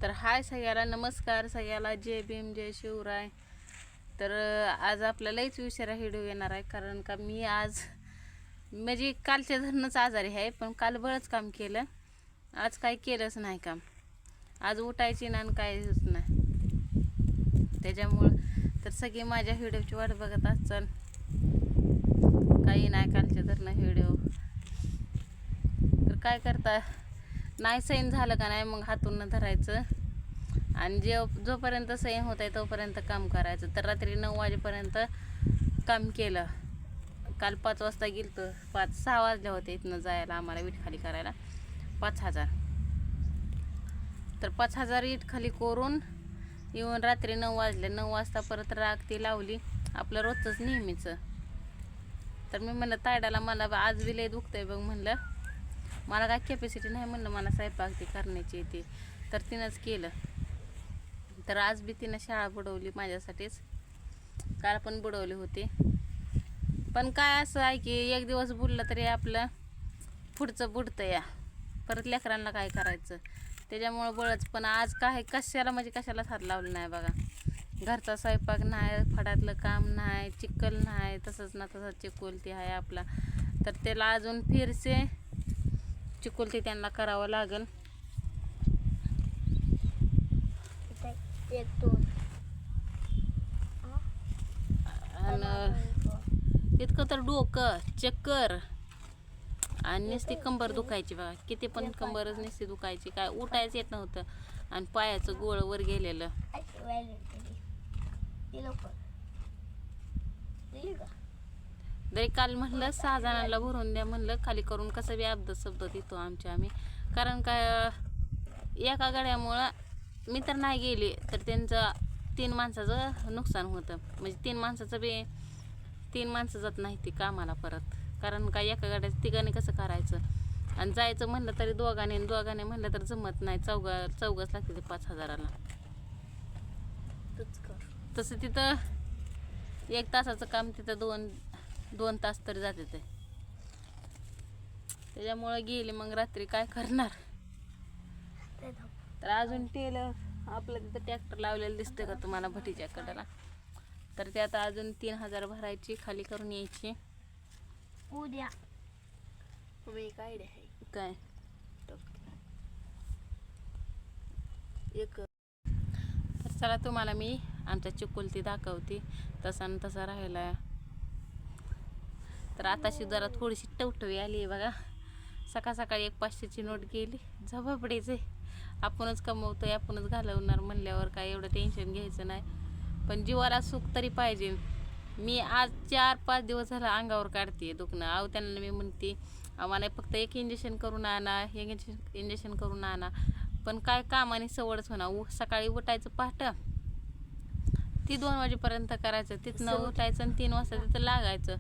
तर हाय सगळ्याला, नमस्कार सगळ्याला, जय भीम, जय शिवराय. तर आज आपला लईच उशिरा व्हिडिओ येणार आहे, कारण का मी आज म्हणजे कालच्या धरणंच आजारी आहे, पण काल बरंच काम केलं. आज काही केलंच नाही काम. आज उठायची ना काहीच नाही. त्याच्यामुळं तर सगळे माझ्या व्हिडिओची वाट बघत असतात. काही नाही कालच्या धरणं व्हिडिओ. तर काय करता, नाही सैन झालं का नाही मग हातून धरायचं आणि जोपर्यंत सैन होत आहे तोपर्यंत काम करायचं. तर रात्री 9 वाजेपर्यंत काम केलं. काल 5 वाजता गेलतो, 5-6 वाजले होते इथनं जायला आम्हाला वीट खाली करायला. 5,000. तर 5,000 ईट खाली करून येऊन रात्री 9 वाजले. 9 वाजता परत राग ती लावली, आपलं रोजचंच नेहमीचं. तर मी म्हणलं तायडाला, मला आज बी लय दुखतंय बघ म्हणलं, मला काय कॅपॅसिटी नाही म्हणलं मला स्वयंपाक ती करण्याची ती. तर तिनंच केलं. तर आज बी तिनं शाळा बुडवली माझ्यासाठीच. काल पण बुडवली होती. पण काय असं आहे की एक दिवस बुडलं तरी आपलं पुढचं बुडतं या, परत लेकरांना काय करायचं, त्याच्यामुळं बळच. पण आज काय कशाला म्हणजे कशालाच हात लावलं नाही बघा. घरचा स्वयंपाक नाही, फडातलं काम नाही, चिक्कल नाही, तसंच ना तसंच चिकोलती आहे आपला. तर त्याला अजून फिरसे चिकोलती त्यांना करावं लागेल. आणि इतकं तर डोकं चक्कर आणि नुसती कंबर दुखायची बघा. किती पण कंबरच नुसती दुखायची, काय उठायच येत नव्हतं. आणि पायाचं गोळ वर गेलेलं. तरी काल म्हणलं 6 जणांना भरून द्या म्हणलं, खाली करून कसं बी अब्द शब्द देतो आम्ही. कारण काय एका गाड्यामुळं मी तर नाही गेली तर त्यांचं 3 माणसाचं नुकसान होतं. म्हणजे 3 माणसाचं बी 3 माणसं जात नाही ती कामाला परत. कारण काय एका गाड्यात तिघांनी कसं करायचं. आणि जायचं म्हणलं तरी दोघांनी म्हणलं तर जमत नाही. चौघच लागते ते 5,000ला. तसं तिथं 1 तासाचं काम तिथं 2 तास तरी जाते ते. त्याच्यामुळं गेली मग रात्री काय करणार. तर अजून टेलर आपलं तिथं ट्रॅक्टर लावलेलं दिसतं का तुम्हाला भटीच्या कडेला. तर ते आता अजून 3,000 भरायची, खाली करून यायची उद्या. काय एक. तर चला तुम्हाला मी आमच्या चिकोलती दाखवते. तसा न तसा राहिला. तर आताशी जरा थोडीशी टवटवी आली आहे बघा. सकाळ सकाळी 1 500ची नोट गेली. झबाबडीचे आपणच कमवतोय, आपणच घालवणार म्हणल्यावर काय एवढं टेन्शन घ्यायचं नाही. पण जीवाला सुख तरी पाहिजे. मी आज 4-5 दिवस झाला अंगावर काढते दुखणं. अहो त्यांना मी म्हणते आम्हाला फक्त एक इंजेक्शन करून आणा, इंजेक्शन करून आणा. पण काय कामाने सवडच होणार. सकाळी उठायचं पहाटं, ती 2 वाजेपर्यंत करायचं, तिथनं उठायचं आणि 3 वाजता तिथं लागायचं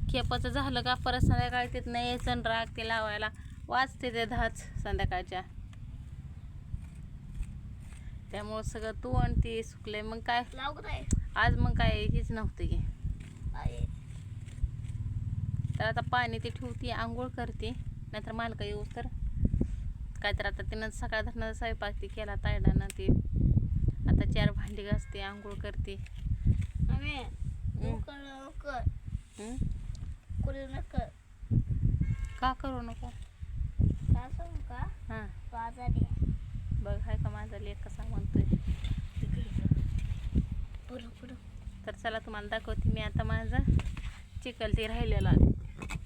खेपाचं झालं का परत संध्याकाळी तिथनं यायचं आणि राग ते लावायला वाजते ते 10च संध्याकाळच्या. त्यामुळं सगळं तू आणि ती सुकले. मग काय आज मग काय हेच नव्हतं की. तर आता पाणी ते ठेवते, आंघोळ करते, नाहीतर मालका येऊ तर काय. तर आता तिनं सकाळ धरणं स्वयंपाक ती केला तायडानं. ती आता 4 भांडी घासते, आंघोळ करते. का करू नको हां बघ हाय का माझा लेक कसा म्हणतोय. तर चला तुम्हाला दाखवते मी आता माझा चिकलती राहिलेला.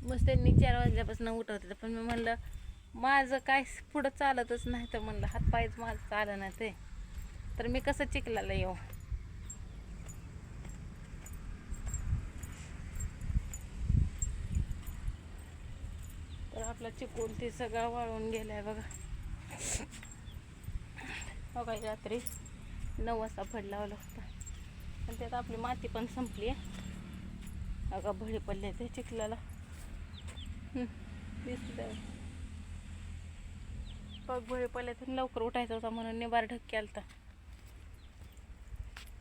मस्त त्यांनी 4 वाजल्यापासून उठवते. पण मी म्हणलं माझं काय पुढं चालतच नाही. तर म्हणलं हातपायच माझं चालं नाही ते, तर मी कसं चिखलाला येऊ. तर आपला चिकोलती सगळा वाळून गेलाय बघा. बघा रात्री 9 वाजता फड लावला होता आणि त्यात आपली माती पण संपली आहे. अगं भळी पडले ते चिखलाला. बघ भळी पडले तर लवकर उठायचं होता म्हणून निबार ढक्की आलता.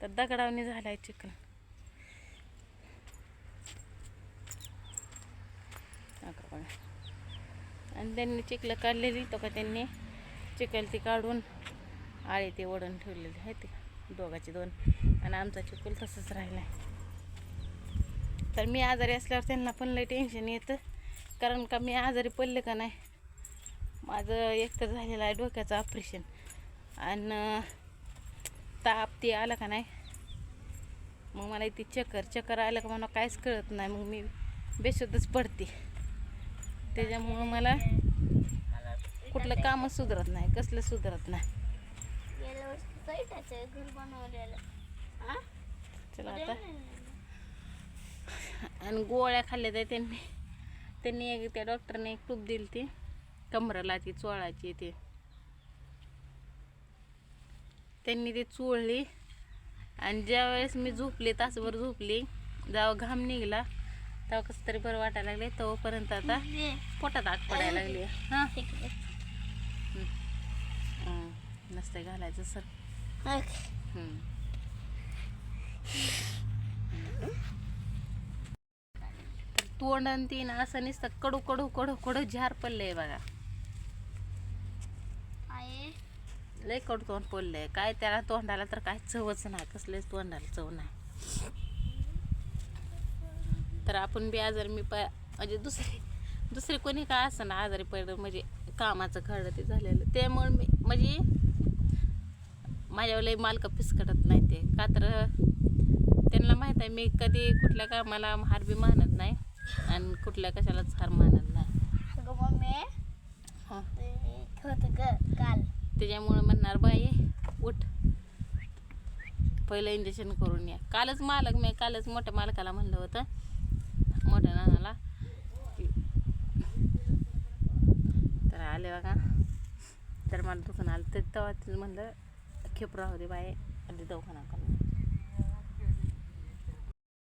तर दगडावणी झालाय चिखल. आणि त्यांनी चिखलं काढलेली तो का त्यांनी चिकल ती काढून आळे ते ओढून ठेवलेले आहे ते दोघाचे दोन, आणि आमचा चिकल तसंच राहिला आहे. तर मी आजारी असल्यावर त्यांना पण लई टेन्शन येतं, कारण का मी आजारी पडले का नाही, माझं एक तर झालेलं आहे डोक्याचं ऑपरेशन, आणि ताप ते आला का नाही, मग मला ती चक्कर आलं का मला काहीच कळत नाही, मग मी बेशुद्धच पडते. त्याच्यामुळं मला कुठलं कामच सुधरत नाही, कसलं सुधरत नाही. चला आता, आणि गोळ्या खाल्ल्या तर त्यांनी एक त्या डॉक्टरने एक टूप दिली ती कमराला ती चोळायची, ते त्यांनी ती चोळली. आणि ज्या वेळेस मी झोपले, तासभर झोपली, जेव्हा घाम निघाला तेव्हा कसं तरी बरं वाटायला लागले. तोपर्यंत आता पोटात आग पडायला लागली. हां नसते घालायचं सर. तोंड आणि तीन असं नुसतं कडू कडू कडू कडू झार पडलंय बघा, लय कडू तोंड पडलंय. काय त्याला तोंडाला तर काय चवच नाही, कसलेच तोंडाला चव नाही. तर आपण बी आजारी, मी म्हणजे दुसरे कोणी काय असं ना आजारी पडलं म्हणजे कामाचं खरं ते झालेलं, त्यामुळे मी म्हणजे माझ्यावर लई मालक पिसकटत नाही. ते का तर त्यांना माहीत आहे मी कधी कुठल्या कामाला हार बी मानत नाही आणि कुठल्या कशालाच हार मानत नाही. हां त्याच्यामुळे म्हणणार बाई उठ पहिलं इंजेक्शन करून या. कालच मोठ्या मालकाला म्हणलं होतं, मोठ्या नानाला, तर आले बघा. तर मला दुखून आलं तर तेव्हा म्हणलं खेप राहू दे बाई, आधी दवाखाना करून.